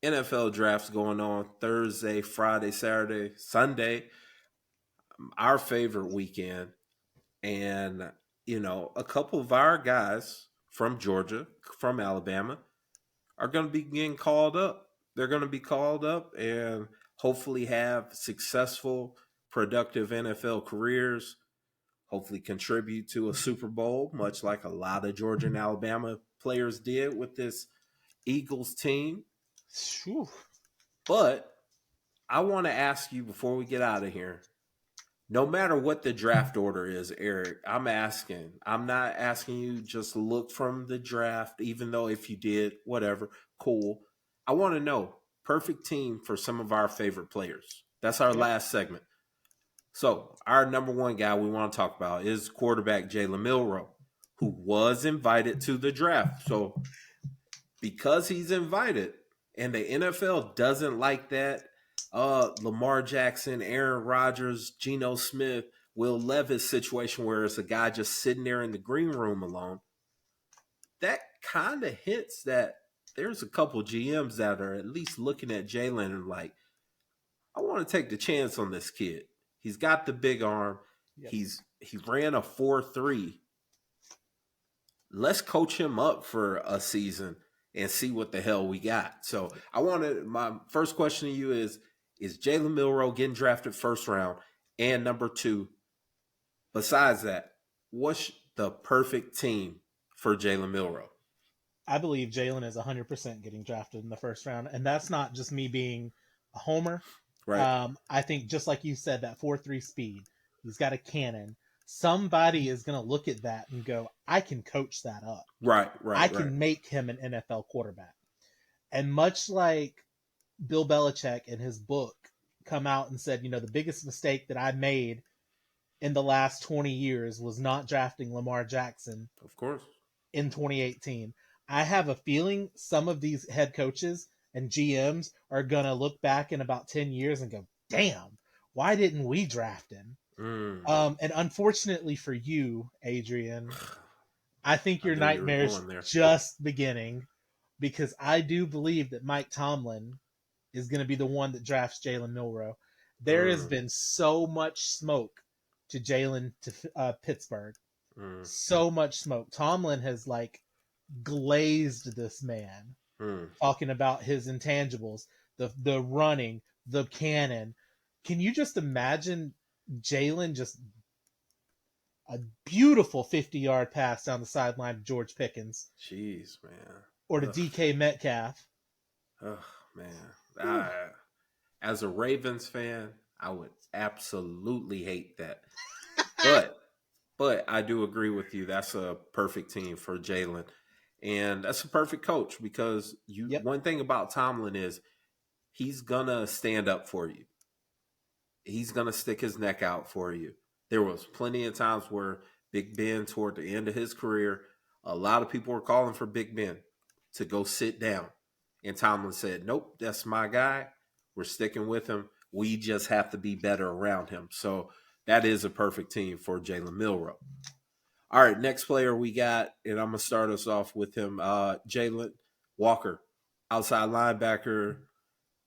NFL drafts going on Thursday, Friday, Saturday, Sunday, our favorite weekend. And, a couple of our guys from Georgia, from Alabama, are going to be getting called up. They're going to be called up and hopefully have successful, productive NFL careers, hopefully contribute to a Super Bowl, much like a lot of Georgia and Alabama players did with this Eagles team. Whew. But I want to ask you before we get out of here, no matter what the draft order is, Eric, I'm not asking you just look from the draft, even though if you did, whatever, cool. I want to know perfect team for some of our favorite players. That's our Yep. last segment. So, our number one guy we want to talk about is quarterback Jalen Milroe, who was invited to the draft. So, because he's invited and the NFL doesn't like that, Lamar Jackson, Aaron Rodgers, Geno Smith, Will Levis situation where it's a guy just sitting there in the green room alone, that kind of hints that there's a couple GMs that are at least looking at Jalen and like, I want to take the chance on this kid. He's got the big arm. Yep. He ran a 4.3. Let's coach him up for a season and see what the hell we got. So my first question to you is Jalen Milroe getting drafted first round? And number two, besides that, what's the perfect team for Jalen Milroe? I believe Jalen is 100% getting drafted in the first round. And that's not just me being a homer. Right. I think just like you said, that 4.3 speed, he's got a cannon. Somebody is going to look at that and go, I can coach that up. Right. I can make him an NFL quarterback. And much like Bill Belichick in his book come out and said, the biggest mistake that I made in the last 20 years was not drafting Lamar Jackson. Of course. In 2018. I have a feeling some of these head coaches and GMs are going to look back in about 10 years and go, damn, why didn't we draft him? And unfortunately for you, Adrian, I think your nightmare's just beginning, because I do believe that Mike Tomlin is going to be the one that drafts Jalen Milroe. There has been so much smoke to Jalen to Pittsburgh. So much smoke. Tomlin has glazed this man, talking about his intangibles, the running, the cannon. Can you just imagine Jalen just a beautiful 50-yard pass down the sideline to George Pickens? Jeez, man. Or to DK Metcalf. Oh, man. As a Ravens fan, I would absolutely hate that. But I do agree with you. That's a perfect team for Jalen. And that's a perfect coach because one thing about Tomlin is he's going to stand up for you. He's going to stick his neck out for you. There was plenty of times where Big Ben, toward the end of his career, a lot of people were calling for Big Ben to go sit down. And Tomlin said, nope, that's my guy. We're sticking with him. We just have to be better around him. So that is a perfect team for Jalen Milroe. All right, next player we got, and I'm going to start us off with him, Jalen Walker, outside linebacker,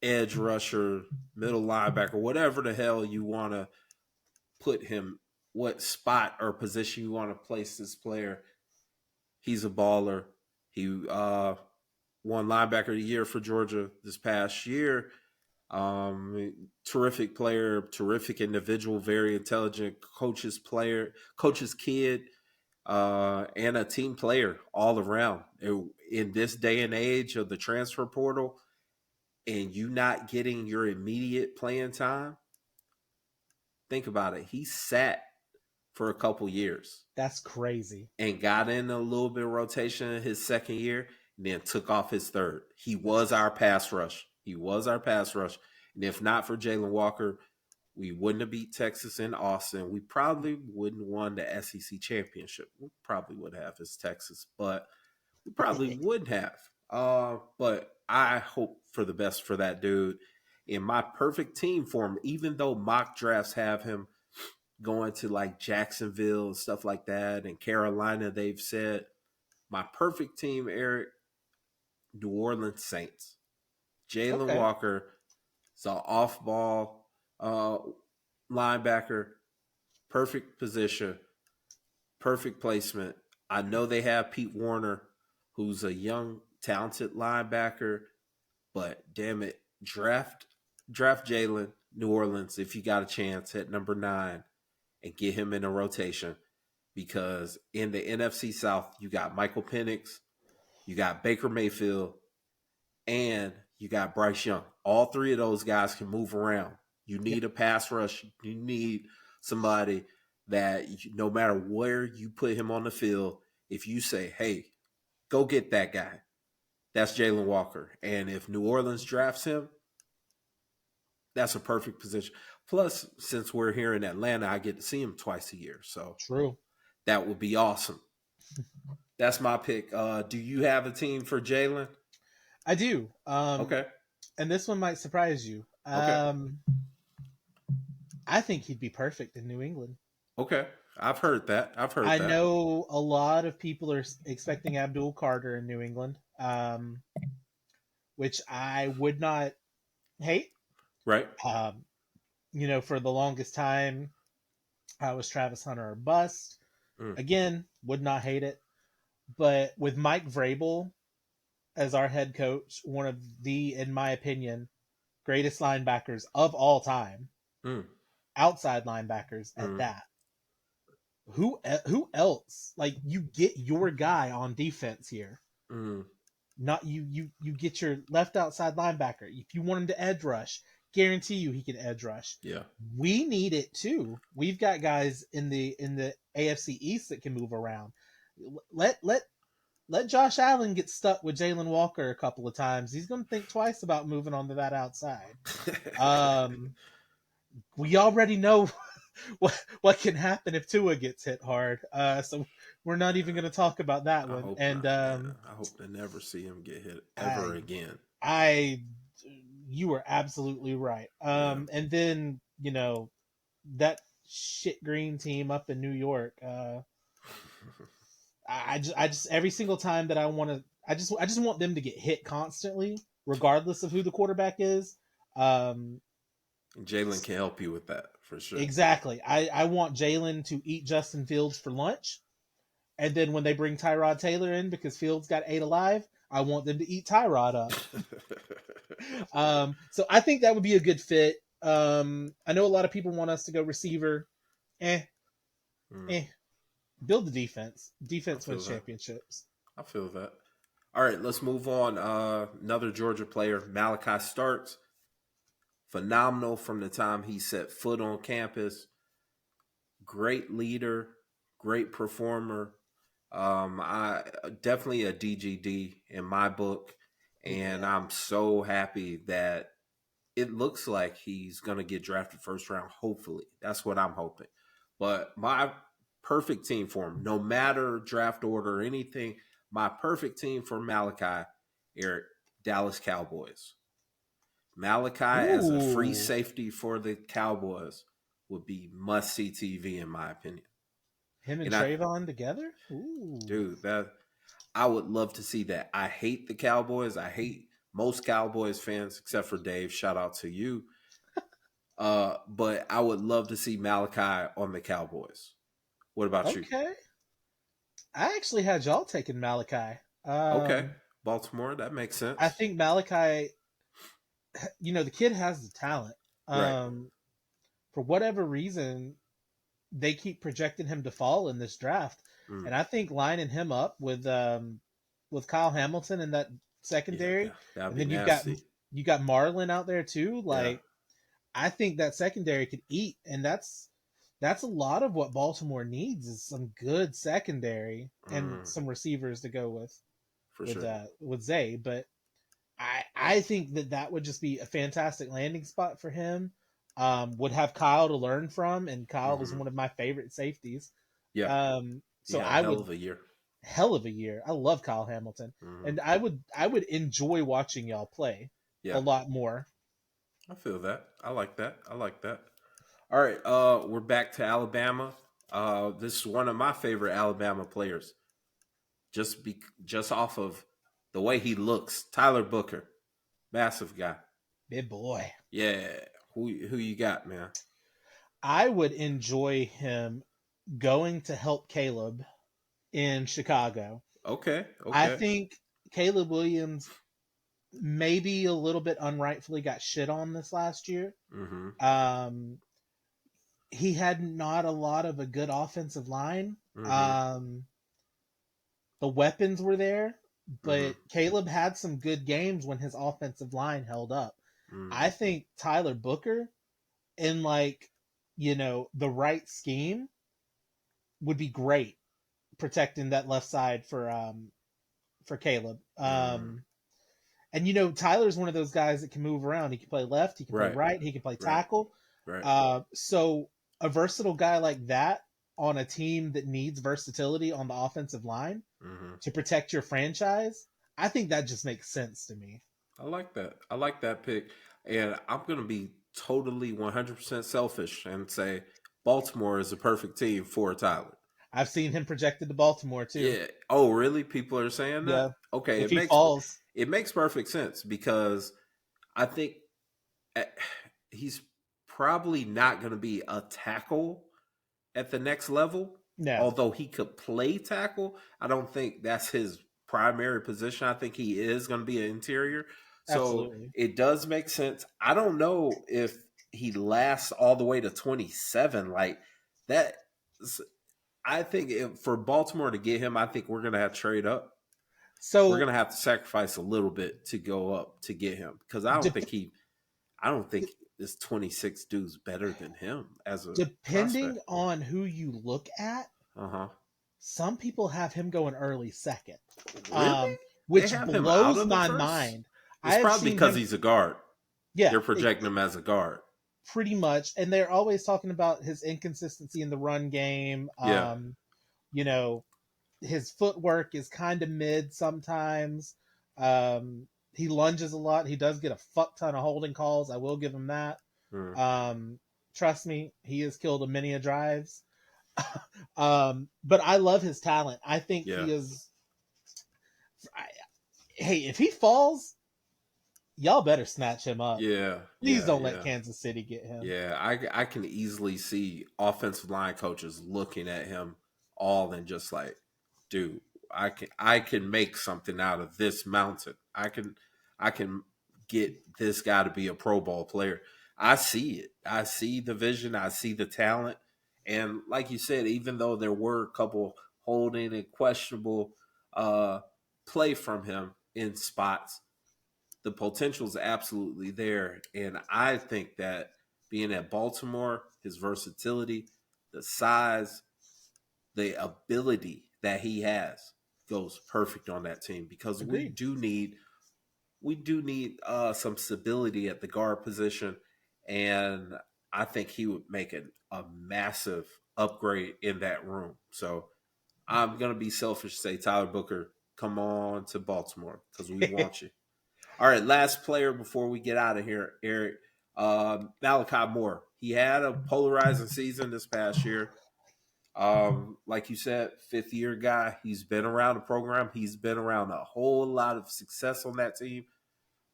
edge rusher, middle linebacker, whatever the hell you want to put him, what spot or position you want to place this player. He's a baller. He won linebacker of the year for Georgia this past year. Terrific player, terrific individual, very intelligent, coach's kid, and a team player all around. In this day and age of the transfer portal, and you not getting your immediate playing time, think about it. He sat for a couple years. That's crazy. And got in a little bit of rotation in his second year, and then took off his third. He was our pass rush. And if not for Jalen Walker, we wouldn't have beat Texas in Austin. We probably wouldn't have won the SEC championship. We probably would have as Texas, but we probably wouldn't have. But I hope for the best for that dude. And my perfect team for him, even though mock drafts have him going to Jacksonville and stuff like that, and Carolina, they've said, my perfect team, Eric, New Orleans Saints. Jalen Okay. Walker is an off-ball uh, linebacker, perfect position, perfect placement. I know they have Pete Warner, who's a young, talented linebacker, but damn it, draft Jalen New Orleans if you got a chance at number 9 and get him in a rotation because in the NFC South you got Michael Penix, you got Baker Mayfield, and you got Bryce Young. All three of those guys can move around. You Yep. need a pass rush. You need somebody that no matter where you put him on the field, if you say, "Hey, go get that guy," that's Jalen Walker. And if New Orleans drafts him, that's a perfect position. Plus, since we're here in Atlanta, I get to see him twice a year, so True. that would be awesome. That's my pick. Do you have a team for Jalen? I do. Okay. And this one might surprise you. Okay. I think he'd be perfect in New England. Okay. I've heard that. I've heard I that. know a lot of people are expecting Abdul Carter in New England, which I would not hate. Right. Um, for the longest time, I was Travis Hunter or bust. Mm. Again, would not hate it. But with Mike Vrabel as our head coach, one of the, in my opinion, greatest linebackers of all time, Mm. outside linebackers at Mm. that. Who else? Like, you get your guy on defense here. Mm. Not you get your left outside linebacker. If you want him to edge rush, guarantee you he can edge rush. Yeah. We need it too. We've got guys in the AFC East that can move around. Let Josh Allen get stuck with Jalen Walker a couple of times. He's going to think twice about moving on to that outside. We already know what can happen if Tua gets hit hard. So we're not even going to talk about that I one. hope And not, man. I hope to never see him get hit ever I, again. you were absolutely right. Yeah. And then that shit green team up in New York. I just every single time that I just want them to get hit constantly, regardless of who the quarterback is. Um, Jalen can help you with that for sure. exactly. I want Jalen to eat Justin Fields for lunch, and then when they bring Tyrod Taylor in because Fields got ate alive, I want them to eat Tyrod up. So I think that would be a good fit. I know a lot of people want us to go receiver. Eh, eh. Build the defense. Defense wins that. championships. I feel that. All right, let's move on. Another Georgia player, Malachi Starks. Phenomenal from the time he set foot on campus. Great leader, great performer. I definitely a DGD in my book, and I'm so happy that it looks like he's going to get drafted first round. Hopefully, that's what I'm hoping. But my perfect team for him, no matter draft order or anything, my perfect team for Malachi, Eric, Dallas Cowboys. Malachi as a free Ooh. safety for the Cowboys would be must see TV in my opinion. Him and And I, Trayvon together? Ooh. dude, that I would love to see that. I hate the Cowboys. I hate most Cowboys fans except for Dave. Shout out to you. But I would love to see Malachi on the Cowboys. What about you? Okay. I actually had y'all taking Malachi. Okay, Baltimore. That makes I sense. think Malachi, the kid has the talent. Right. For whatever reason, they keep projecting him to fall in this draft. Mm. And I think lining him up with Kyle Hamilton in that secondary, that'd and be then nasty. you got Marlin out there too. Yeah. Like, I think that secondary could eat, and that's a lot of what Baltimore needs is some good secondary and some receivers to go For sure. With Zay. But I think that would just be a fantastic landing spot for him. Would have Kyle to learn from, and Kyle was one of my favorite safeties. Yeah. So Yeah, I hell would of a year. hell of a year. I love Kyle Hamilton, and I would enjoy watching y'all play Yeah. a lot more. I feel that. I like that. I like that. All right, we're back to Alabama. This is one of my favorite Alabama players. Just off of the way he looks, Tyler Booker. Massive guy. Big boy. Yeah. Who you got, man? I would enjoy him going to help Caleb in Chicago. Okay. I Okay. think Caleb Williams maybe a little bit unrightfully got shit on this last year. Mm-hmm. Um, he had not a lot of a good offensive line. Mm-hmm. The weapons were there, Mm-hmm. but Caleb had some good games when his offensive line held up. Mm. I think Tyler Booker in the right scheme would be great protecting that left side for Caleb. Mm. And Tyler's one of those guys that can move around. He can play left, he can play Right. right, he can play Right. tackle. Right. So a versatile guy like that on a team that needs versatility on the offensive line Mm-hmm. to protect your franchise, I think that just makes sense to me. I like that. I like that pick. And I'm going to be totally 100% selfish and say Baltimore is a perfect team for Tyler. I've seen him projected to Baltimore too. Yeah. Oh, really? People are saying that? Yeah. Okay, If he falls, it makes perfect sense because I think eh, he's probably not going to be a tackle at the next level. no, Although he could play tackle, I don't think that's his primary position. I think he is going to be an interior. So absolutely. it does make sense. I don't know if he lasts all the way to 27 like that. I think for Baltimore to get him, I think we're going to have to trade up. We're So going to have to sacrifice a little bit to go up to get him because I don't think this 26 dude's better than him as a depending prospect. on who you look at, Uh huh. some people have him going early second, Really? They which have him out blows of the my first? mind. I It's have probably seen because him, he's a guard. yeah, They're projecting him as a guard. pretty much, and they're always talking about his inconsistency in the run game. Yeah. You know, his footwork is kind of mid sometimes. He lunges a lot. He does get a fuck ton of holding calls. I will give him that. Mm, Um, Trust me, he has killed a many a drives. But I love his talent. I think yeah. he is. Hey, if he falls, y'all better snatch him up. Yeah. Please Yeah. don't let Yeah. Kansas City get him. Yeah. I can easily see offensive line coaches looking at him all and just like, dude, I can make something out of this mountain. I can get this guy to be a Pro Bowl player. I see it. I see the vision. I see the talent. And like you said, even though there were a couple holding and questionable uh, play from him in spots, the potential is absolutely there. And I think that being at Baltimore, his versatility, the size, the ability that he has goes perfect on that team because Agreed. we do need some stability at the guard position, and I think he would make a massive upgrade in that room. So I'm gonna be selfish, say Tyler Booker, come on to Baltimore because we want you. All right, last player before we get out of here, Eric. Malachi Moore. He had a polarizing season this past year. Like you said, fifth year guy. He's been around the program. He's been around a whole lot of success on that team,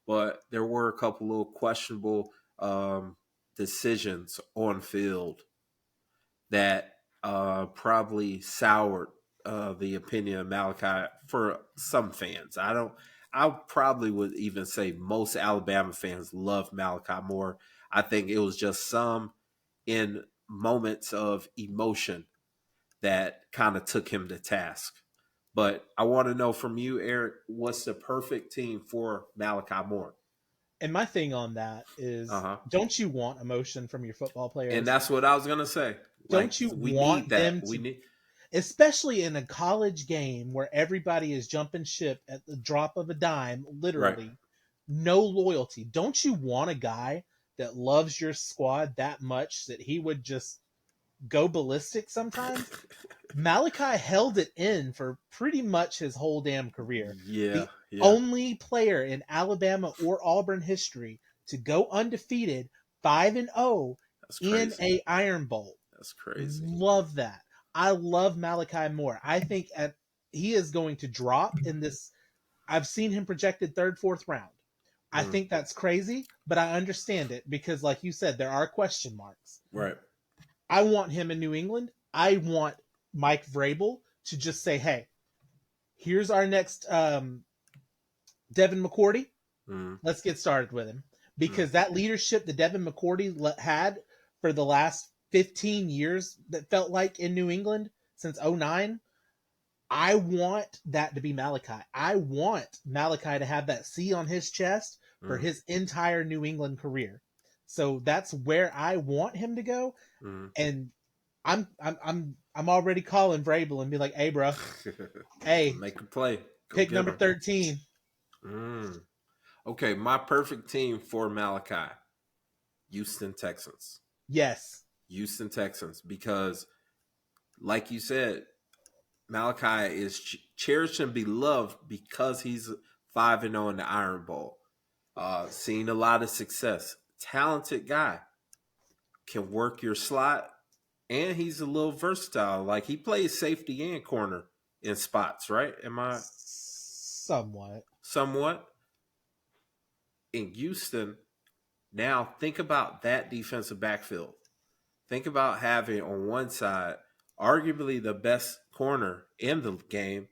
but there were a couple little questionable decisions on field that probably soured the opinion of Malachi for some fans. I probably would even say most Alabama fans love Malachi Moore. I think it was just some in moments of emotion that kind of took him to task. But I want to know from you, Eric, what's the perfect team for Malachi Moore? And my thing on that Uh is, huh. don't you want emotion from your football And players? that's what I was gonna say. Like Don't you we need want that. them We to, need especially in a college game where everybody is jumping ship at the drop of a dime, right. literally, no loyalty. Don't you want a guy that loves your squad that much that he would just go ballistic sometimes? Malachi held it in for pretty much his whole damn career. Yeah. The Yeah. only player in Alabama or Auburn history to go undefeated 5-0 That's in crazy. a Iron Bowl. That's crazy. Love that. I love Malachi Moore. I think he is going to drop in this. I've seen him projected third, fourth round. I think that's crazy, but I understand it because, like you said, there are question marks. Right. I want him in New England. I want Mike Vrabel to just say, "Hey, here's our next Devin McCourty. Mm. Let's get started with him." Mm. Because that leadership that Devin McCourty had for the last 15 years that felt like in New England since '09, I want that to be Malachi. I want Malachi to have that C on his chest for Mm. his entire New England career. So that's where I want him to go. Mm. And I'm already calling Vrabel and be like, "Hey, bro, hey, Make a play. Go pick get number him. 13." Mm. Okay, my perfect team for Malachi, Houston Texans. Yes. Houston Texans, because, like you said, Malachi is cherished and beloved because he's 5-0 in the Iron Bowl. Seen a lot of success. Talented guy. Can work your slot, and he's a little versatile. Like, he plays safety and corner in spots, right? Am I Somewhat. somewhat? In Houston, now think about that defensive backfield. Think about having on one side arguably the best corner in the game,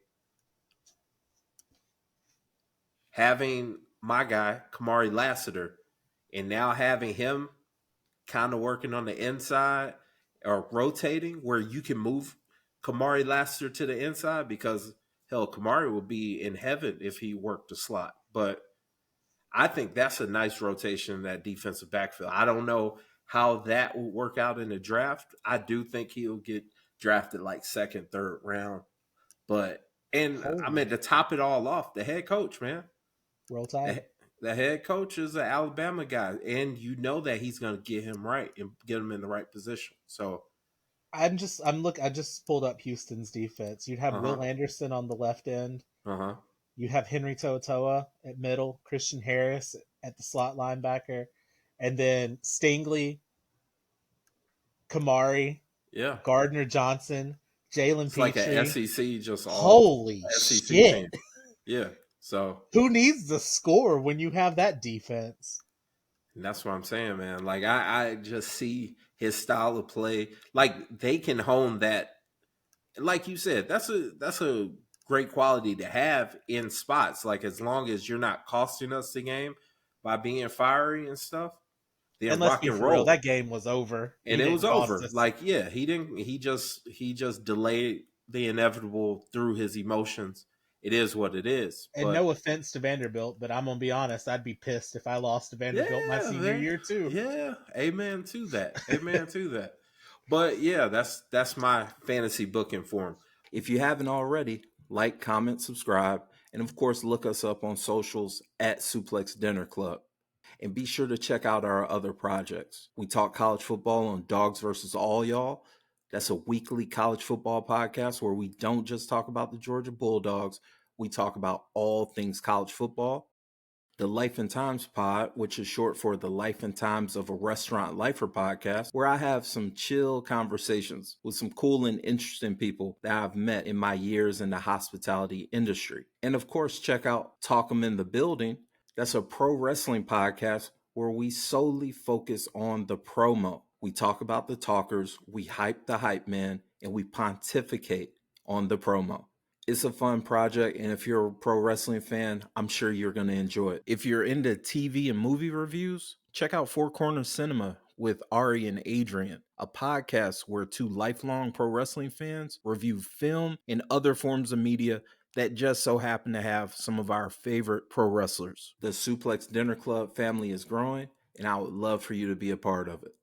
having my guy, Kamari Lassiter, and now having him kind of working on the inside or rotating where you can move Kamari Lassiter to the inside, because hell, Kamari would be in heaven if he worked the slot. But I think that's a nice rotation in that defensive backfield. I don't know how that will work out in the draft. I do think he'll get drafted like second, third round. But, and I Holy. mean, to top it all off, the head coach, man. Roll Tide. The head coach is an Alabama guy, and you know that he's going to get him right and get him in the right position. So, I just pulled up Houston's defense. You'd have uh huh, Will Anderson on the left end. uh huh, You have Henry To'oTo'o at middle, Christian Harris at the slot linebacker, and then Stingley, Kamari, yeah. Gardner Johnson, Jalen It's like a Petrie. SEC, just all Holy SEC shit. team. Yeah. So, Who needs to score when you have that defense? and that's what I'm saying, man. Like, I just see his style of play. Like, they can hone that. Like you said, that's a great quality to have in spots. Like, as long as you're not costing us the game by being fiery and stuff, And then let's rock be and for real, roll. that game was over. He And it was didn't cost over. us. Like, yeah, he didn't. He just delayed the inevitable through his emotions. It is what it is. And But no offense to Vanderbilt, but I'm gonna be honest, I'd be pissed if I lost to Vanderbilt my yeah, senior man. year too. Yeah, amen to that. Amen to that. But yeah, that's my fantasy booking for him. If you haven't already, like, comment, subscribe, and of course, look us up on socials at Suplex Dinner Club. And be sure to check out our other projects. We talk college football on Dogs versus All Y'all. That's a weekly college football podcast where we don't just talk about the Georgia Bulldogs, we talk about all things college football. The Life and Times Pod, which is short for the Life and Times of a Restaurant Lifer podcast, where I have some chill conversations with some cool and interesting people that I've met in my years in the hospitality industry. And of course, check out Talk 'em in the Building. That's a pro wrestling podcast where we solely focus on the promo. We talk about the talkers, we hype the hype man, and we pontificate on the promo. It's a fun project, and if you're a pro wrestling fan, I'm sure you're going to enjoy it. If you're into TV and movie reviews, check out Four Corners Cinema with Ari and Adrian, a podcast where two lifelong pro wrestling fans review film and other forms of media that just so happen to have some of our favorite pro wrestlers. The Suplex Dinner Club family is growing, and I would love for you to be a part of it.